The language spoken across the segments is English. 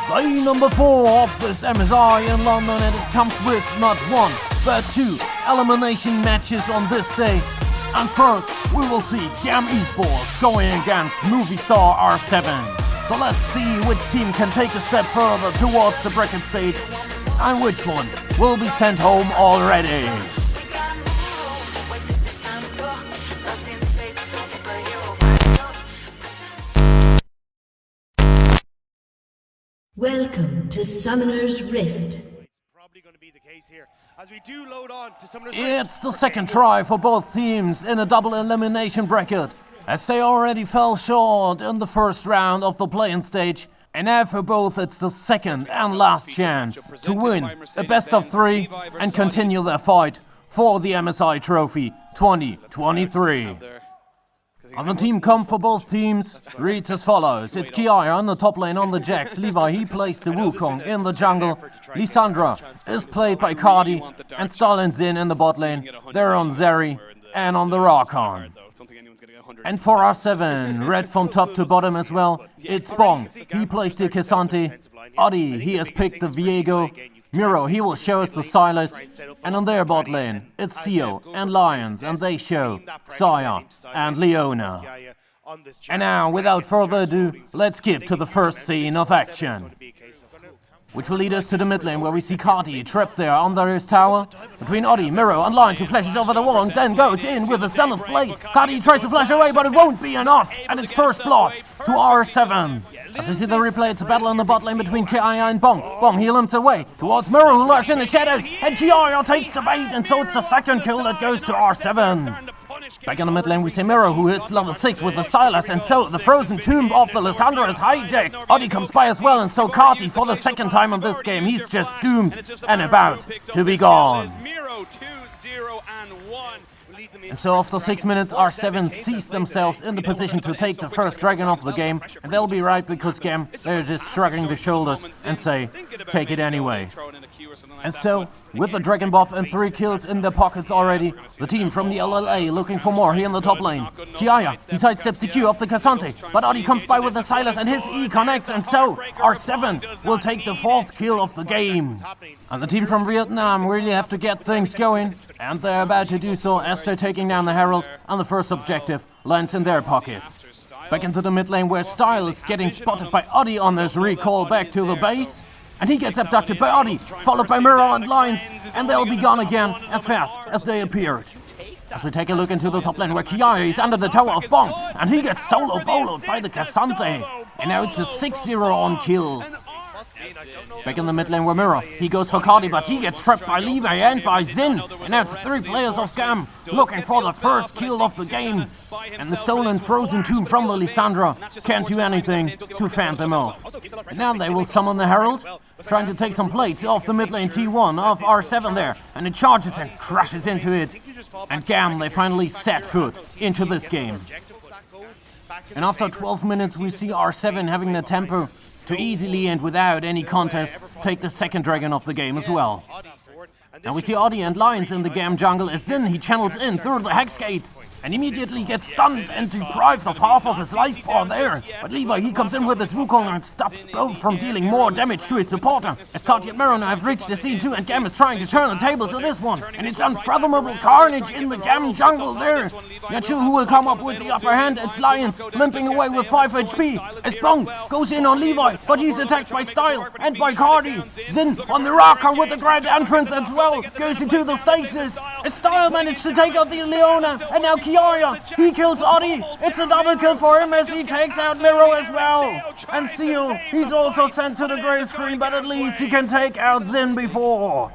Day number 4 of this MSI in London, and it comes with not one, but 2 elimination matches on this day. And first, we will see GAM Esports going against movie star R7. So let's see which team can take a step further towards the bracket stage, and which one will be sent home already. Welcome to Summoner's Rift. It's the second try for both teams in a double elimination bracket, as they already fell short in the first round of the play-in stage. And now for both it's the second and last chance to win a best of 3 and continue their fight for the MSI Trophy 2023. On the team comp for both teams reads as follows. It's Kiai on the top lane on the Jax. Levi, he plays the Wukong in the jungle. Lissandra is played by Cardi. And Stalin Zin in the bot lane. They're on Zeri and on the Rakan. And for R7, red from top to bottom as well, it's Bong. He plays the Cassante. Adi, he has picked the Viego. Miro, he will show us the Silas, and on their bot lane, it's Sio and Lions, and they show Saya and Leona. And now, without further ado, let's skip to the first scene of action, which will lead us to the mid lane, where we see Cardi trapped there under his tower. Between Adi, Miro and Lions, who flashes over the wall and then goes in with the Zenith Blade. Cardi tries to flash away, but it won't be enough, and it's first blood to R7. As we see the replay, it's a battle in the bot lane between Kiaya and Bong. Bong, he limps away towards Miro, who lurks in the shadows, and Kiaya takes the bait, and so it's the second kill that goes to R7. Back in the mid lane, we see Miro, who hits level 6 with the Silas, and so the frozen tomb of the Lissandra is hijacked. Adi comes by as well, and so Carti, for the second time in this game, he's just doomed and about to be gone. And so after 6 minutes, R7 sees themselves in the position to take the first dragon of the game, and they'll be right because GAM, they're just shrugging the shoulders and say, take it anyways. And so, with the dragon buff and 3 kills in their pockets already, the team from the LLA looking for more here in the top lane. Kiaya, he sidesteps the Q of the Cassante, but Adi comes by with the Silas and his E connects, and so R7 will take the 4th kill of the game. And the team from Vietnam really have to get things going, and they're about to do so as they're taking down the Herald, and the first objective lands in their pockets. Back into the mid lane, where Style is getting spotted by Adi on this recall back to the base. And he gets abducted by Adi, followed by Miro and Lions, and they'll be gone again as fast as they appeared. As we take a look into the top lane, where Kiai is under the tower of Bong, and he gets solo boloed by the Cassante. And now it's a 6-0 on kills. Back in the mid lane, where Miro, he goes for Cardi, but he gets trapped by Levi and by Zin. And now it's 3 players of GAM looking for the first kill of the game. And the stolen frozen tomb from the Lissandra can't do anything to fend them off. And now they will summon the Herald, trying to take some plates off the mid lane T1 of R7 there. And it charges and crashes into it. And GAM, they finally set foot into this game. And after 12 minutes, we see R7 having the tempo to easily and without any contest take the second dragon of the game as well. Now we see Adi and Lions in the GAM jungle as Zin, he channels in through the hex gates and immediately gets stunned and deprived of half of his life bar there. But Levi, he comes in with his Wukong and stops both from dealing more damage to his supporter. As Carti and Miro have reached the scene too, and GAM is trying to turn the tables to this one. And it's unfathomable carnage in the GAM jungle there. Not sure who will come up with the upper hand. It's Lions limping away with 5 HP. As Bong goes in on Levi, but he's attacked by Style and by Cardi. Zin on the Rakan with the grand entrance as well. Goes into the stasis. As Style managed to take out the Leona, and now Kiaya, he kills Adi. It's a double kill for him as he takes out Miro as well. And Seal, he's also sent to the grey screen, but at least he can take out Zin before.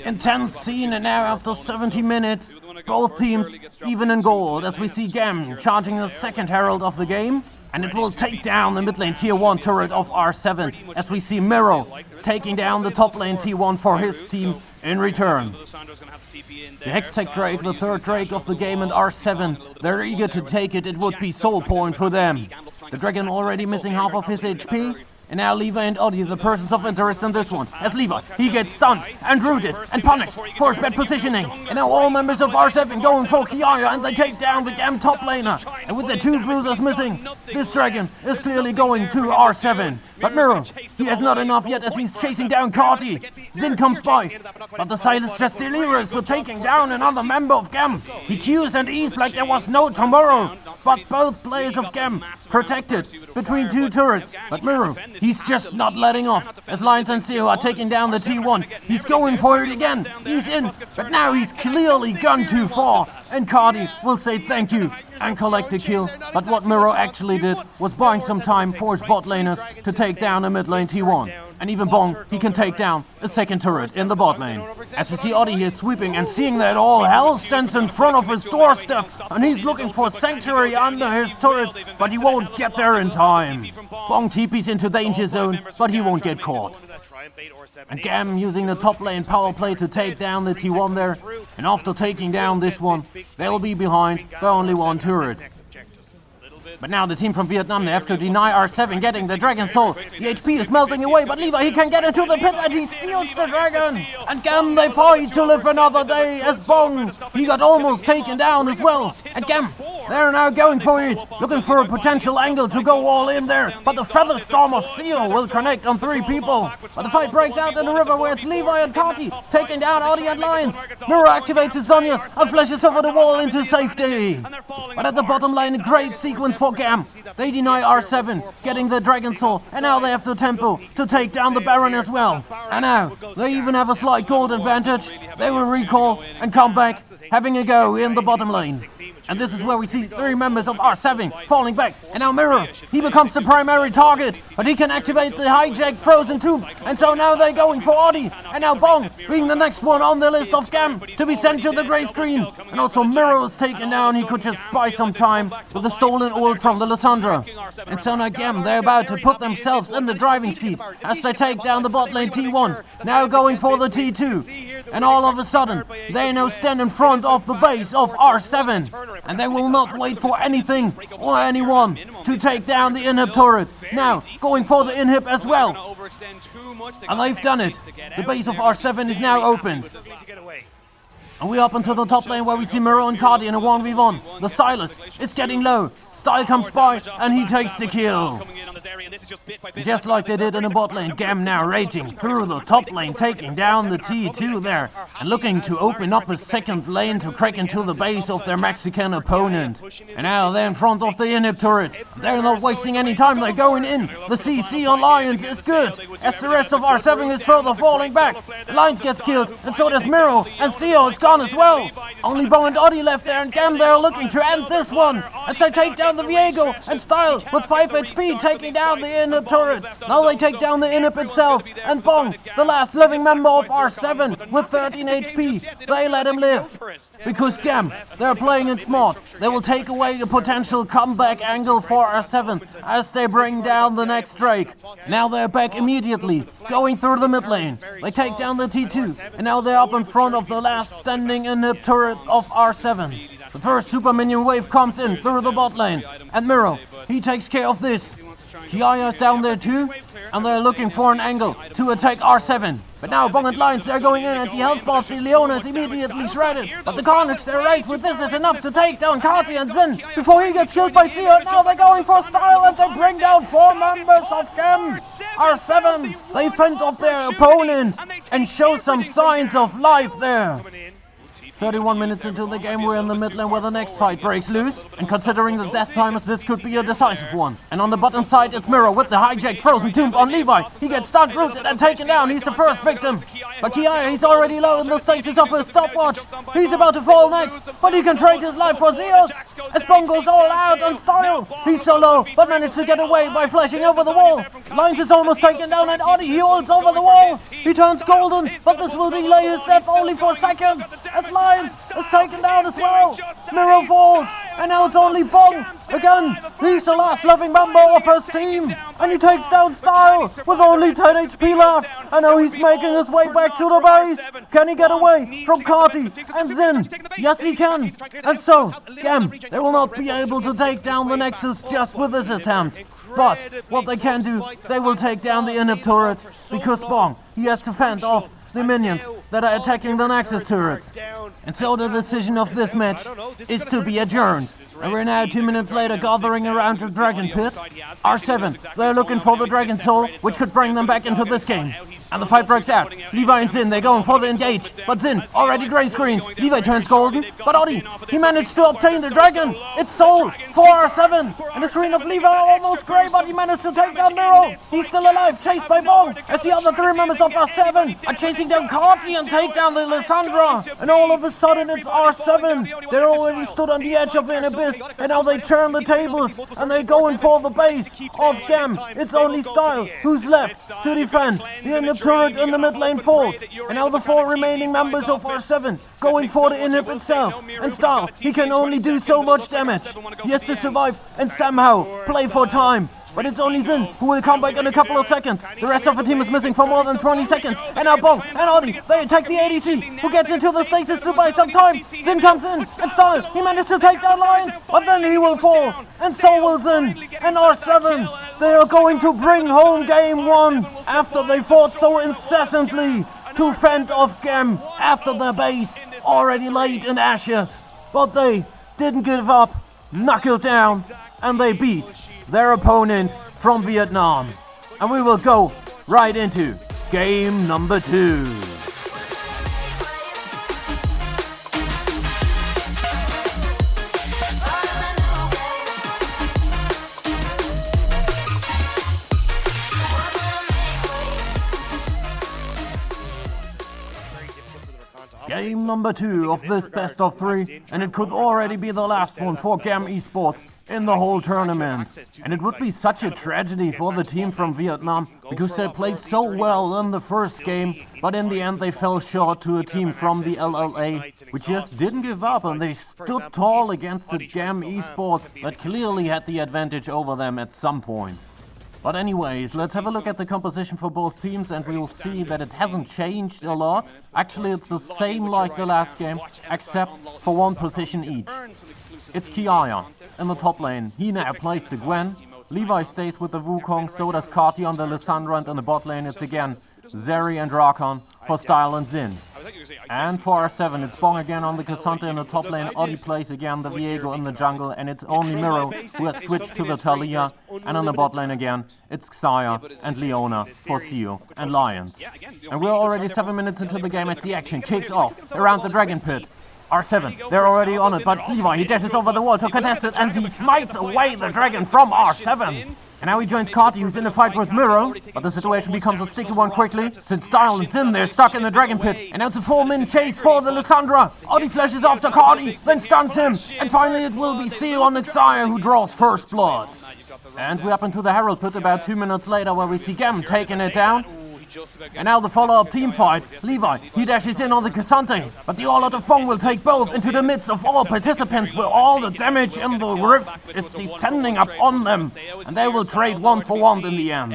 Intense scene, and now after 70 minutes, both teams even in gold, as we see GAM charging the second Herald of the game. And it will take down the mid lane tier 1 turret of R7, as we see Miro taking down the top lane T1 for his team in return. The Hextech Drake, the 3rd Drake of the game, and R7, they're eager to take it. It would be soul point for them. The dragon already missing half of his HP. And now Levi and Adi, the persons of interest in this one. As Levi, he gets stunned and rooted and punished for his bad positioning. And now all members of R7 going for Kiaya, and they take down the GAM top laner. And with the 2 bruisers missing, this dragon is clearly going to R7. But Miro, he has not enough yet as he's chasing down Carty. Zin comes by, but the side is just delirious with taking down another member of GAM. He Qs and E's like there was no tomorrow. But both players of GAM protected between two turrets. But Miro, he's just not letting off. As Lions and Zeo are taking down the T1, he's going for it again. He's in, but now he's clearly gone too far. And Carty will say thank you and collect the kill. But what Miro actually did was buying some time for his bot laners to take down a mid lane T1. And even Bong, he can take down a second turret in the bot lane. As we see Oddie here sweeping and seeing that all hell stands in front of his doorstep. And he's looking for sanctuary under his turret, but he won't get there in time. Bong TPs into danger zone, but he won't get caught. And GAM using the top lane power play to take down the T1 there. And after taking down this one, they'll be behind by only one turret. But now the team from Vietnam, they have to deny R7 getting the Dragon Soul. The HP is melting away, but Levi, he can get into the pit and he steals the Dragon. And GAM, they fight to live another day as Bong, he got almost taken down as well. And GAM, they're now going for it, looking for a potential angle to go all in there. But the Feather Storm of Zeo will connect on 3 people. But the fight breaks out in the river where it's Levi and Carty taking down Audi and Lions. Miro activates his Zonias and flashes over the wall into safety. But at the bottom lane, a great sequence for GAM. They deny R7, getting the Dragon Soul, and now they have the tempo to take down the Baron as well. And now, they even have a slight gold advantage. They will recall and come back, having a go in the bottom lane. And this is where we see 3 members of R7 falling back. And now Miro, he becomes the primary target, but he can activate the hijacked Frozen Tomb. And so now they're going for Audi. And now Bong, being the next one on the list of GAM to be sent to the grey screen. And also Miro is taken down. He could just buy some time with the stolen ult from the Lissandra. And so now GAM, they're about to put themselves in the driving seat as they take down the bot lane T1. Now going for the T2. And all of a sudden, they now stand in front of the base of R7. And they will not wait for anything or anyone to take down the inhib turret. Now, going for the inhib as well. And they've done it. The base of R7 is now opened. And we're up into the top lane where we see Miro and Cardi in a 1v1. The Silas is getting low. Style comes by and he takes the kill. Just like they did in the bot lane, GAM now raging through the top lane, taking down the T2 there, and looking to open up a second lane to crack into the base of their Mexican opponent. And now they're in front of the inhib turret. They're not wasting any time, they're going in. The CC on Lions is good, as the rest of R7 is further falling back. Lions gets killed, and so does Miro, and Zeo is gone as well. Only Bo and Oddie left there, and GAM they're looking to end this one, as they take down the Viego, and Style with 5 HP taking down the inhib turret. Now they take down the inhib itself, and Bong, the last living member of R7 with 13 HP, they let him live. Because GAM, they're playing it smart. They will take away a potential comeback angle for R7 as they bring down the next Drake. Now they're back immediately, going through the mid lane. They take down the T2, and now they're up in front of the last standing inhib turret of R7. The first super minion wave comes in through the bot lane, and Miro, he takes care of this. Kiaya is down there too, and they're looking for an angle to attack R7. But now Bong and Lions, they're going in at the health bar. The Leona is immediately shredded. But the Carnage, their rage with this is enough to take down Carty and Zin before he gets killed by Zeo. Now they're going for Style and they bring down 4 members of GAM. R7, they fend off their opponent and show some signs of life there. 31 minutes into the game, we're in the mid lane where the next fight breaks loose. And considering the death timers, this could be a decisive one. And on the bottom side, it's Miro with the hijacked Frozen Tomb on Levi. He gets stunned, rooted, and taken down. He's the first victim. But Kiaya, he's already low and the stakes is up for his stopwatch. He's about to fall next, but he can trade his life for Zeus. As Bong goes all out on Style. He's so low, but managed to get away by flashing over the wall. Lions is almost taken down and Oddie, he holds over the wall. He turns golden, but this will delay his death only for seconds. As Lions is taken down as well. Miro falls, and now it's only Bong. Again, he's the last living member of his team. And he takes down Style with only 10 HP left. And now he's making his way back to the base. Can he get away from Carty and Zin? Yes, he can. And so, GAM, they will not be able to take down the Nexus just with this attempt. But what they can do, they will take down the inhib turret, because Bong, he has to fend off the minions that are attacking the Nexus turrets. And so the decision of this match is to be adjourned. And we're now 2 minutes later gathering around the Dragon Pit. R7, they're looking for the Dragon Soul, which could bring them back into this game. And the fight breaks out. Levi and Zin, they're going for the engage. But Zin, already gray screened. Levi turns golden. But Oddi, he managed to obtain the dragon. It's Soul for R7. And the screen of Levi almost gray, but he managed to take down Miro. He's still alive, chased by Bong. As the other 3 members of R7 are chasing down Carti and take down the Lysandra. And all of a sudden it's R7. They're already stood on the edge of an abyss. And now they turn the tables. And they're going for the base of GAM. It's only Style who's left to defend. The turret in the mid lane falls, and now the 4 remaining members of R7 going for the inhib itself. And Style, he can only do so much damage. He has to survive and somehow play for time. But it's only Zin who will come back in a couple of seconds. The rest of the team is missing for more than 20 seconds. And now Bong and Oddi, they attack the ADC, who gets into the stasis to buy some time. Zin comes in, and Style, he managed to take down Lions, but then he will fall. And so will Zin. And R7, they are going to bring home game 1 after they fought so incessantly to fend off GAM after their base already laid in ashes. But they didn't give up, knuckled down, and they beat their opponent from Vietnam. And we will go right into game number 2. Game number 2 of this best of 3, and it could already be the last one for GAM Esports in the whole tournament. And it would be such a tragedy for the team from Vietnam, because they played so well in the first game, but in the end they fell short to a team from the LLA, which just didn't give up, and they stood tall against the GAM Esports that clearly had the advantage over them at some point. But anyways, let's have a look at the composition for both teams, and we will see that it hasn't changed a lot. Actually, it's the same like the last game, except for 1 position each. It's Kiaya in the top lane. He now plays the Gwen. Levi stays with the Wukong, so does Carti on the Lysandra, and in the bot lane it's again Zeri and Rakan for Style and Zin. And for R7, it's Bong again on the Cassandra in the top lane. Oddi plays again the Viego in the jungle, and it's only Miro who has switched to the Talia. And on the bot lane again, it's Xayah and Leona for Seo and Lions. And we're already 7 minutes into the game as the action kicks off around the Dragon Pit. R7, they're already on it, but Levi, he dashes over the wall to contest it, and he smites away the dragon from R7. And now he joins Carti, who's in a fight with Miro, but the situation becomes a sticky one quickly, since Style and Zin, they're stuck in the Dragon Pit, and now it's a 4-min chase for the Lysandra. Oddi flashes after Carti, then stuns him, and finally it will be Seo on the Xayah who draws first blood. And we're up into the Herald Pit about 2 minutes later, where we see GAM taking it down. And now the follow-up team fight. Levi, he dashes in on the Cassandra, but the All-Out of Bong will take both into the midst of all participants, where all the damage in the rift is descending upon them, and they will trade 1 for 1 in the end.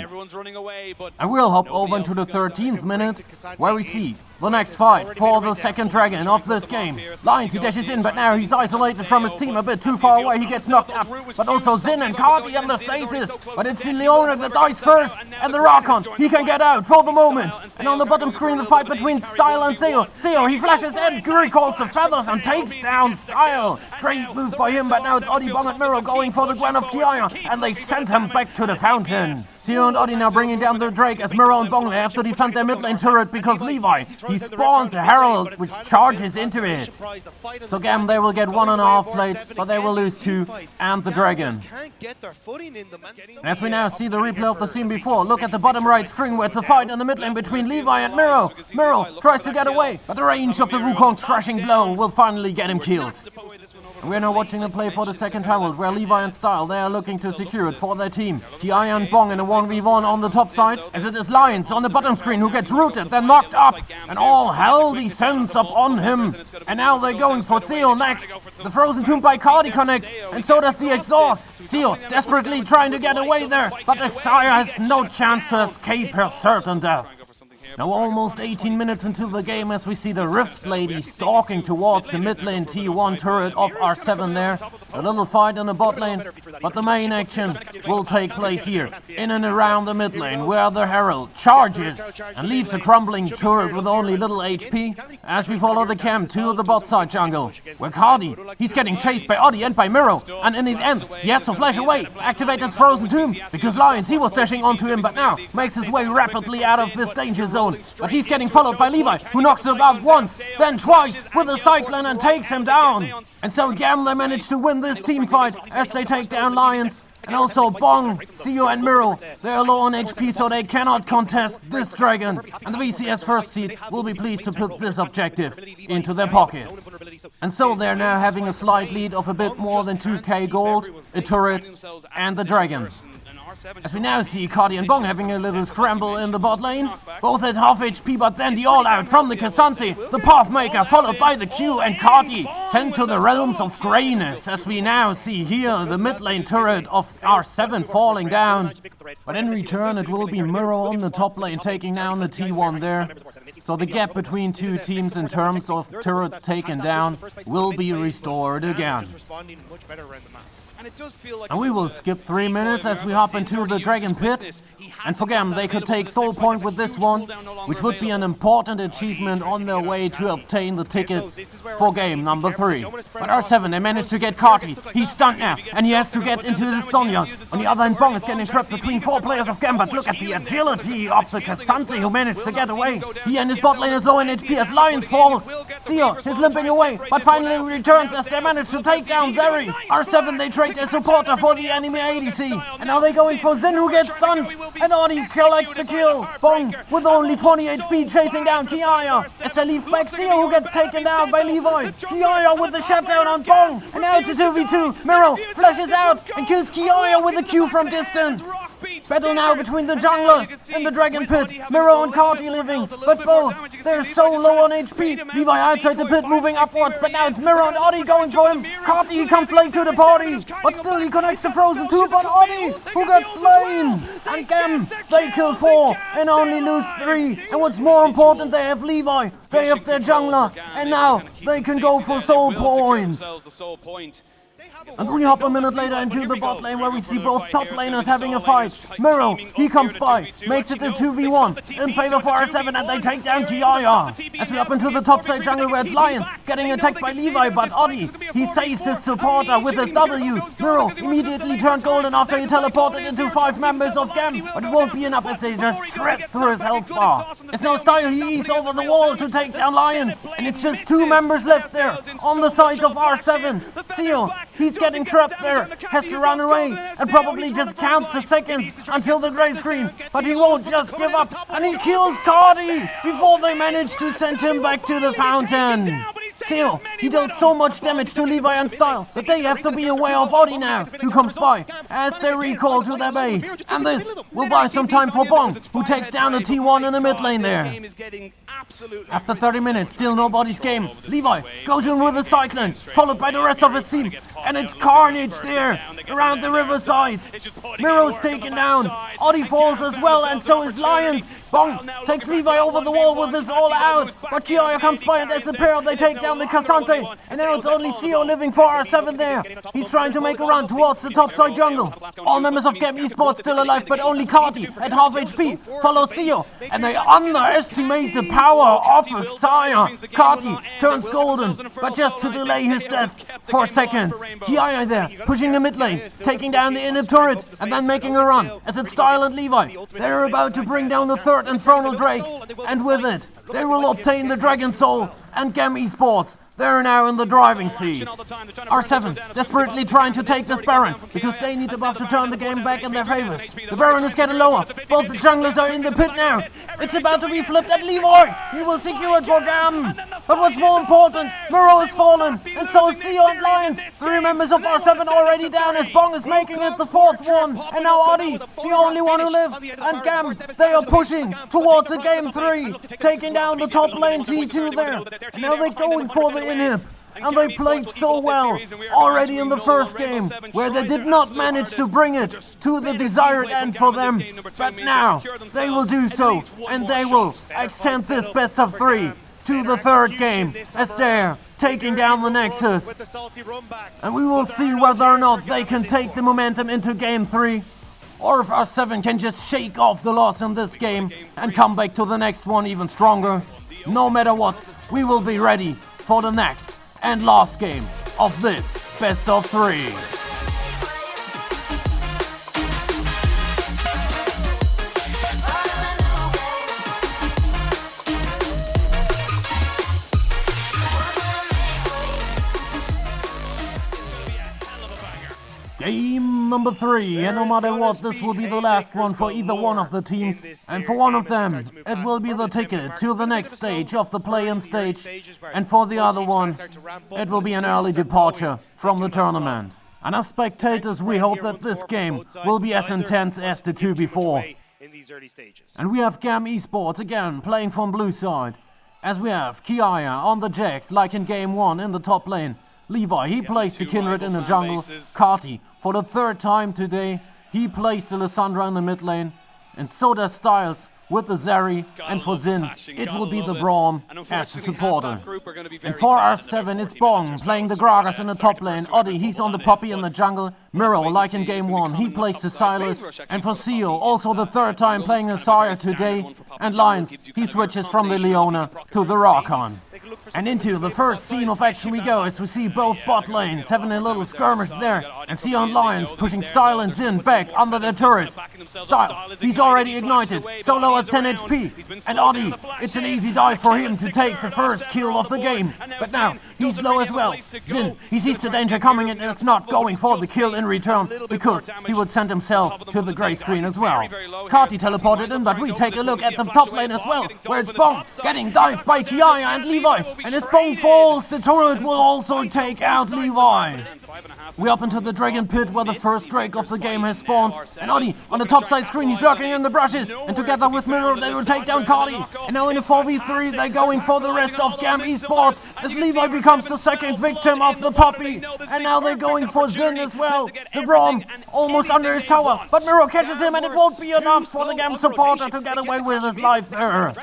And we'll hop over into the 13th minute, where we see the next fight for the second dragon of this game. Lions, he dashes in, but now he's isolated from his team a bit too far away. He gets knocked up, but also Zin and Carti in the stasis. But it's Leona that dies first, and the Rakan, he can get out for the moment. And on the bottom screen, the fight between Style and Seo. Seo, he flashes in, recalls the feathers and takes down Style. Great move by him, but now it's Oddi, Bong and Miro going for the Gwen of Kiaya, and they send him back to the fountain. Seo and Oddi now bringing down the Drake, as Miro and Bong have to defend their mid lane turret, because Levi, he spawned the Herald, which charges into it. So GAM, they will get 1.5 plates, but they will lose 2, and the dragon. As we now see the replay of the scene before, look at the bottom right screen, where it's a fight in the mid lane between Levi and Miro. Miro tries to get away, but the range of the Wukong's thrashing blow will finally get him killed. And we're now watching the play for the second Herald, where Levi and Style, they are looking to secure it for their team. Kiaya and Bong in a 1v1 on the top side, as it is Lions on the bottom screen who gets rooted, then knocked up, and all hell descends upon him. And now they're going for Seo next. The Frozen Tomb by Carti connects, and so does the Exhaust. Seo desperately trying to get away there, but Xayah has no chance to escape her certain death. Now almost 18 minutes into the game, as we see the Rift Lady stalking towards the mid lane T1 turret of R7 there. A little fight in the bot lane, but the main action will take place here, in and around the mid lane, where the Herald charges and leaves a crumbling turret with only little HP, as we follow the cam to the bot side jungle, where Cardi, he's getting chased by Oddie and by Miro, and in the end, he has to flash away, activate his frozen tomb, because Lions, he was dashing onto him, but now makes his way rapidly out of this danger zone. But he's getting followed by Levi, who knocks him out once, then twice, with a cyclone and takes him down. And so GAM, they manage to win this team fight as they take down Lions. And also Bong, Sio and Miro, they're low on HP, so they cannot contest this dragon. And the VCS first seed will be pleased to put this objective into their pockets. And so they're now having a slight lead of a bit more than 2k gold, a turret and the dragon. As we now see Cardi and Bong having a little scramble in the bot lane, both at half HP, but then the all-out from the Cassante, the Pathmaker, followed by the Q, and Cardi sent to the realms of greyness, as we now see here the mid lane turret of R7 falling down. But in return it will be Miro on the top lane taking down the T1 there. So the gap between two teams in terms of turrets taken down will be restored again. And we will skip 3 minutes as we hop into the Dragon Pit. And for GAM, they could take Soul Point with this one, which would be an important achievement on their way to obtain the tickets for game number 3. But R7, they managed to get Carti. He's stunned now, and he has to get into the Sonias. On the other hand, Bong is getting trapped between 4 players of GAM, but look at the agility of the Cassante, who managed to get away. He and his bot lane is low in HP as Lions falls. Sio is limping away, but finally returns as they manage to take down Zeri. R7, they trade a supporter for the enemy ADC, and now they're going for Zin, who gets stunned, and Audi collects the kill. Bong with only 20 HP chasing down Kiaya as they leave back Sio, who gets taken down by Levi. Kiaya with the shutdown on Bong, and now it's a 2v2. Miro flashes out and kills Kiaya with a Q from distance. Battle now between the junglers in the Dragon Pit. Miro and Carti living, but both, they're so low on HP. Levi outside the pit moving upwards, but now it's Miro and Audi going for him. Carti, he comes late to the party, but still he connects the frozen tube on Audi, who got slain. And GAM, they kill 4 and only lose 3. And what's more important, they have Levi, they have their jungler, and now they can go for soul points. And we hop a minute later into the bot lane, where we see both top laners having a fight. Miro, he comes by, makes it a 2v1 in favor for R7, and they take down Kiaya. As we hop into the top side jungle, where it's Lions getting attacked by Levi, but Audi, he saves his supporter with his W. Miro immediately turned golden after he teleported into 5 members of GAM, but it won't be enough as they just shred through his health bar. It's no style, he eats over the wall to take down Lions, and it's just 2 members left there on the sides of R7. Sio, he's getting trapped there, has to run away, and probably just counts the seconds until the grey screen, but he won't just give up, and he kills Cardi before they manage to send him back to the fountain. Sio, he dealt so much damage to Levi and Style that they have to be aware of Audi now, who comes by as they recall to their base. And this will buy some time for Bong, who takes down the T1 in the mid lane there. After 30 minutes, still nobody's game. Levi goes in with a cyclone, followed by the rest of his team, and it's carnage there around the riverside. Miro's taken down, Audi falls as well, and so is Lions. Bong takes Levi over the wall with his all out, but Kiaya comes by, and as a pair they take down the Cassante, and now it's only Sio living for R7 there. He's trying to make a run towards the topside jungle. All members of GAM Esports still alive, but only Carti at half HP follows Sio, and they underestimate the power of Xayah. Carti turns golden, but just to delay his death for seconds. Kiaya there, pushing the mid lane, taking down the inhib turret, and then making a run, as it's Style and Levi. They're about to bring down the 3rd Infernal Drake, and with it, they will obtain the Dragon Soul, and GAM Esports, they're now in the driving seat. R7 desperately trying to take this Baron, because they need the buff to turn the game back in their favors. The Baron is getting lower, both the junglers are in the pit now. It's about to be flipped at Levi, he will secure it for GAM. But what's more important, Miro is fallen, and so is Sio and Lions. 3 members of R7 already down, as Bong is making it the 4th one. And now Audi, the only one who lives, and GAM, they are pushing towards a game 3, taking down the top lane T2 there. And now they're going for the inhib. And they played so well already in the first game, where they did not manage to bring it to the desired end for them. But now they will do so, and they will extend this best of 3 to the third game as they're taking down the Nexus. And we will see whether or not they can take the momentum into Game 3, or if R7 can just shake off the loss in this game and come back to the next one even stronger. No matter what, we will be ready for the next and last game of this best of 3. Game number 3, and no matter what, this will be the last one for either one of the teams, and for one of them, it will be the ticket to the next stage of the play-in stage, and for the other one, it will be an early departure from the tournament. And as spectators, we hope that this game will be as intense as the two before. And we have GAM Esports again playing from blue side, as we have Kiaya on the Jax like in Game 1 in the top lane. Levi, he plays the Kindred in the jungle. Kati, for the third time today, he plays the Lissandra in the mid lane. And so does Styles with the Zeri. And for Xin, it will be the Braum as the supporter. And for R7, it's Bong playing the Gragas in the top lane. Oddi, he's on the Poppy in the jungle. Miro, like in Game 1, he plays the Silas. And for Seo, also the third time playing the Sire today. And Lions, he switches from the Leona to the Rakan. And into the first scene of action we go as we see both bot lanes having a little skirmish there. And Sion Lions pushing Style and Xin back under the turret. Style, he's already ignited, solo at 10 HP. And Oddi, it's an easy dive for him to take the first kill of the game. But now, he's low as well. Xin, he sees the danger coming and is not going for the kill in return, because he would send himself to the grey screen as well. Kati teleported in, but we take a look at the top lane as well, where it's Bong getting dived by Kiaya and Levi. And as Bong falls, the turret will also take out Levi. We up into the Dragon Pit where the first Drake of the game has spawned. And Oddi, on the top side screen, he's lurking in the brushes. And together with Mirror, they will take down Cardi. And now in a 4v3, they're going for the rest of GAM Esports. As Levi becomes the second victim of the Poppy. And now they're going for Xin as well. The Braum almost under his tower. But Mirror catches him and it won't be enough for the GAM supporter to get away with his life there.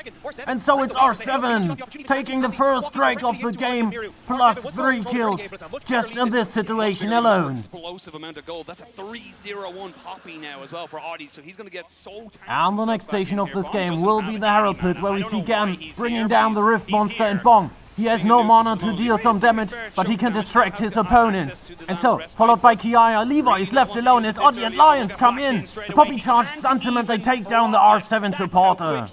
And so it's R7 taking the first Drake of the game, plus 3 kills, just in this situation alone. Explosive amount of gold. That's a 3-0-1 Poppy now as well for Oddi, so he's going to get so and the next station of this game will be the Herald Pit, where we see GAM bringing down the Rift Monster and Bong. He has no mana to deal some damage, but he can distract his opponents. And so, followed by Kiaya, Levi is left alone as Oddi and Lions come in. The Poppy charge stuns him and they take down the R7 supporter.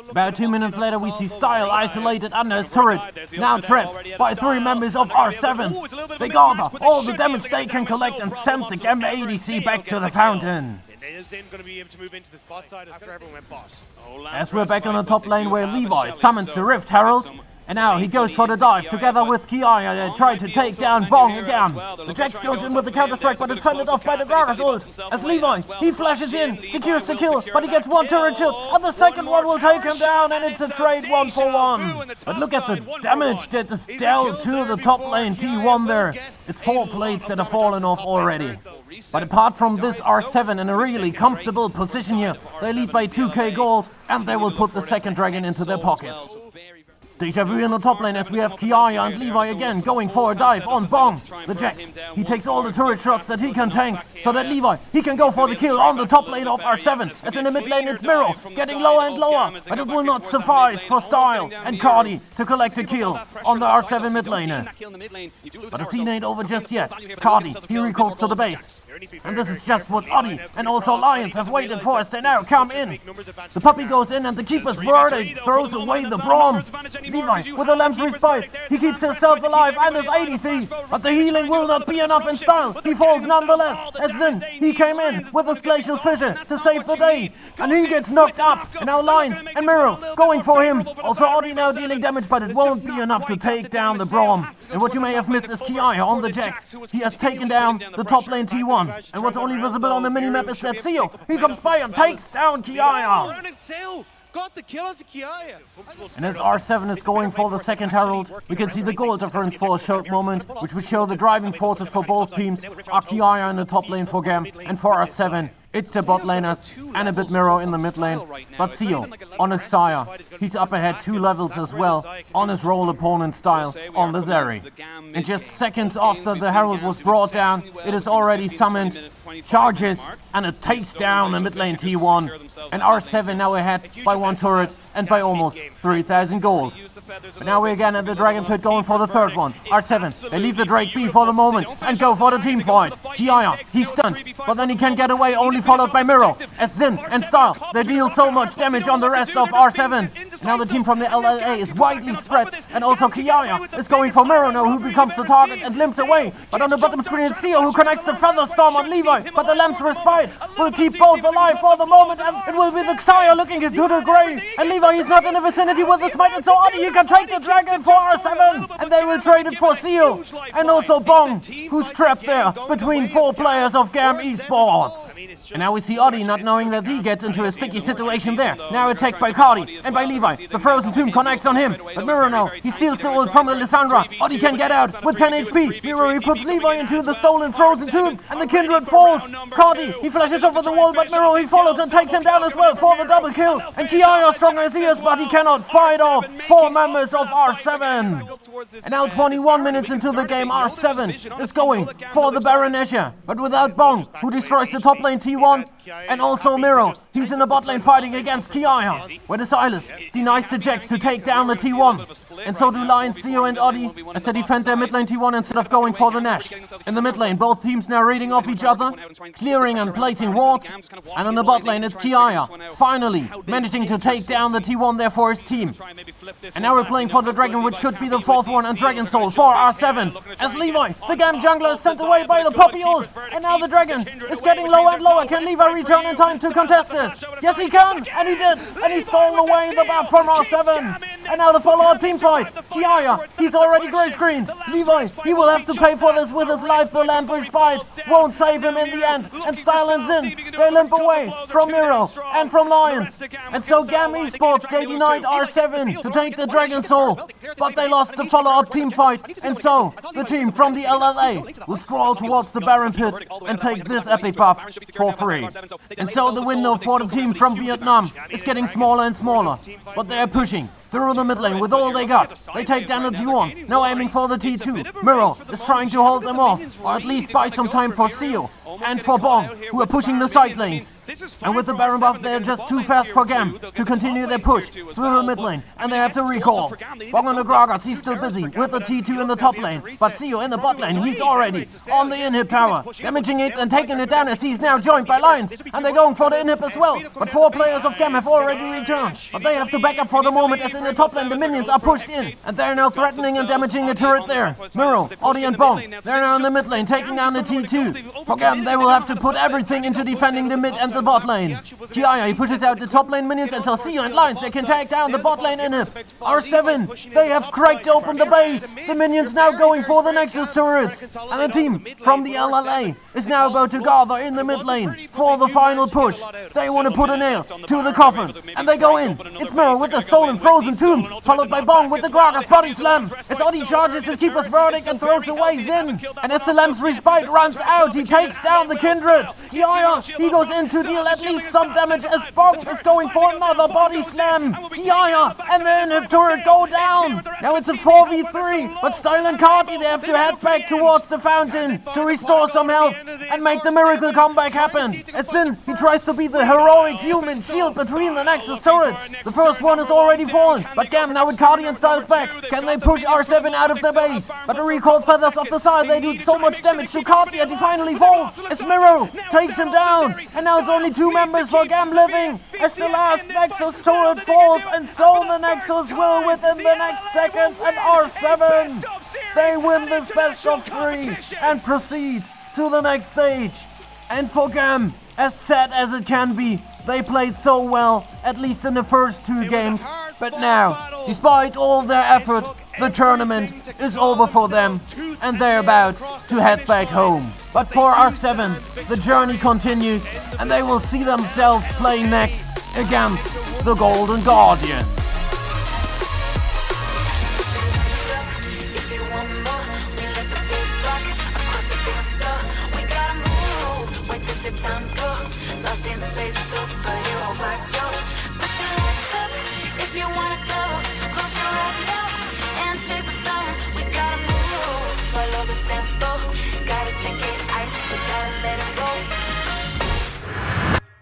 About 2 minutes later we see Style isolated under his turret, now trapped by 3 members of R7. They gather all the damage they can collect and send the GAM ADC back to the fountain. As we're back on the top lane where Levi summons the Rift Herald. And now he goes for the dive together with Kiaya. They try to take down Bong again. The Jax goes in with the counter-strike, but it's fended off by the Gragas ult. As Levi, he flashes in, secures the kill, but he gets 1 turret shot, and the second one will take him down, and it's a trade 1-for-1. But look at the damage that is dealt to the top lane T1 there. It's 4 plates that have fallen off already. But apart from this, R7 in a really comfortable position here. They lead by 2k gold, and they will put the second dragon into their pockets. Deja vu in the top lane as we have Kiaya and Levi again going for a dive on Bong. The Jax, he takes all the turret shots that he can tank, so that Levi, he can go for the kill on the top lane of R7. As in the mid lane it's Miro, getting lower and lower, but it will not suffice for Style and Cardi to collect a kill on the R7 mid laner. But the scene ain't over just yet. Cardi, he recalls to the base. And this is just what Oddi and also Lions have waited for as they now come in. The Puppy goes in and the Keeper's Verdict throws away the Braum. Levi, with a Lamb's Respite, he keeps himself alive and his ADC, but the healing will not be enough in Style. He falls nonetheless, as Xin, he came in with his Glacial Fissure to save the day, and he gets knocked up, and now Lions and Miro going for him. Also Oddi now dealing damage, but it won't be enough to take down the Braum. And what you may have missed is Kiaya on the Jax. He has taken down the top lane T1, and what's only visible on the minimap is that Seo, he comes by and takes down Kiaya. Got the kill onto Kiaya. And as R7 is going for the second Herald, we can see the goal difference for a short moment, which will show the driving forces for both teams. Are Kiaya in the top lane for GAM, and for R7, It's the bot laners and a bit Miro in the mid lane, but Sio on his Sire, he's up ahead 2 levels as well, on his role opponent style, on the Zeri. And just seconds after the Herald was brought down, it is already summoned, charges, and it takes down the mid lane T1. And R7 now ahead by 1 turret and by almost 3,000 gold. But now we're again at the Dragon Pit going for the third one. R7, they leave the Drake B for the moment and go for the team fight. Kiaya, he's stunned, but then he can get away, only followed by Miro. As Zin and Style, they deal so much damage on the rest of R7. Now the team from the LLA is widely spread, and also Kiaya is going for Miro now, who becomes the target and limps away. But on the bottom screen it's Sio who connects the Feather Storm on Levi, but the Lamb's Respite will keep both alive for the moment, and it will be the Xayah looking into the grave. And Levi, he's not in the vicinity with the smite, and so Adi, you can take the dragon for R7, and they will trade it for Sio. And also Bong, who's trapped there between 4 players of GAM Esports. And now we see Adi not knowing that he gets into a sticky situation there. Now attacked by Cardi and by Levi. The Frozen Tomb connects on him, but Miro now, he steals the ult from Lissandra. Adi can get out with 10 HP. Miro, he puts Levi into the stolen Frozen Tomb, and the Kindred falls. Cardi, he flashes over the wall, but Miro, he follows and takes him down as well for the double kill. And Kiaya, strong as he is, but he cannot fight off 4 members of R7. And now 21 minutes into the game, R7 is going for the Baron Nashor, but without Bong, who destroys the top lane T1, and also Miro, he's in the bot lane fighting against Kiaya, where the Silas denies the Jax to take down the T1. And so do Lion, Sio and Adi, as they defend their mid lane T1 instead of going for the Nash. In the mid lane, both teams now reading off each other, clearing and placing wards, and in the bot lane it's Kiaya, finally managing to take down the T1 there for his team. And now we're playing for the Dragon, which could be the 4th one, and Dragon Soul for R7, as Levi, the GAM jungler, is sent away by the Poppy ult. And now the Dragon is getting lower and lower. Can Levi return in time to contest this? Yes, he can, and he did, and he stole away the buff from R7. And now the follow-up team fight. Kiaya, he's already grey screened. Levi, he will have to pay for this with his life. The Lamp Respite won't save him in the end. And Silence in, they limp away from Miro and from Lions. And so GAM Esports, they denied R7 to take the Dragon Soul, but they lost the follow-up team fight. And so the team from the LLA will stroll towards the Baron Pit and take this epic buff for free. And so the window for the team from Vietnam is getting smaller and smaller, but they're pushing through the mid lane with all they got. They take down the T1, now aiming for the T2. Miro is trying to hold them off, or at least buy some time for Sio and for Bong, who are pushing the side lanes. And with the Baron buff, they're just too fast for GAM to continue their push through the mid lane, and they have to recall. Bong on the Gragas, he's still busy with the T2 in the top lane, but Sio in the bot lane, he's already on the inhib tower, damaging it and taking it down as he's now joined by Lions, and they're going for the inhib as well. But 4 players of GAM have already returned, but they have to back up for the moment, as in the top lane the minions are pushed in, and they're now threatening and damaging the turret there. Miro, Adi and Bong, they're now in the mid lane taking down the T2. For GAM, they will have to put everything into defending the mid and the bot lane. Kiaya, he pushes out the top lane minions, and so Sio and Lions, they can take down the bot lane inhib. R7, they have cracked open the base. The minions now going for the Nexus turrets. And the team from the LLA is now about to gather in the mid lane for the final push. They want to put a nail to the coffin, and they go in. It's Miro with the stolen Frozen Tomb, followed by Bong with the Gragas body slam, as Adi charges his Keeper's Verdict and throws away Zin. And as the Lamb's Respite runs out, he takes down the Kindred. Kiaya, he goes in to deal at least some damage, as Bong is going for another body slam. Kiaya and the inhib turret go down. Now it's a 4v3, but Style and Cardi, they have to head back towards the fountain to restore some health and make the miracle comeback happen. As Zin, he tries to be the heroic human shield between the Nexus turrets. The first one is already fallen, but GAM now with Cardi and Styles back. Can they push R7 out of the base? But the recalled feathers off the side, they do so much damage to Cardi, and he finally falls as Miro takes him down. And now it's only 2 members for GAM living as the last Nexus turret falls, and so the Nexus will within the next seconds, and R7, they win this best of 3 and proceed to the next stage. And for GAM, as sad as it can be, they played so well, at least in the first 2 games. But now, despite all their effort, the tournament is over for them, and they're about to head back home. But for R7, the journey continues, and they will see themselves playing next against the Golden Guardians. Time go. superhero vibes, yo.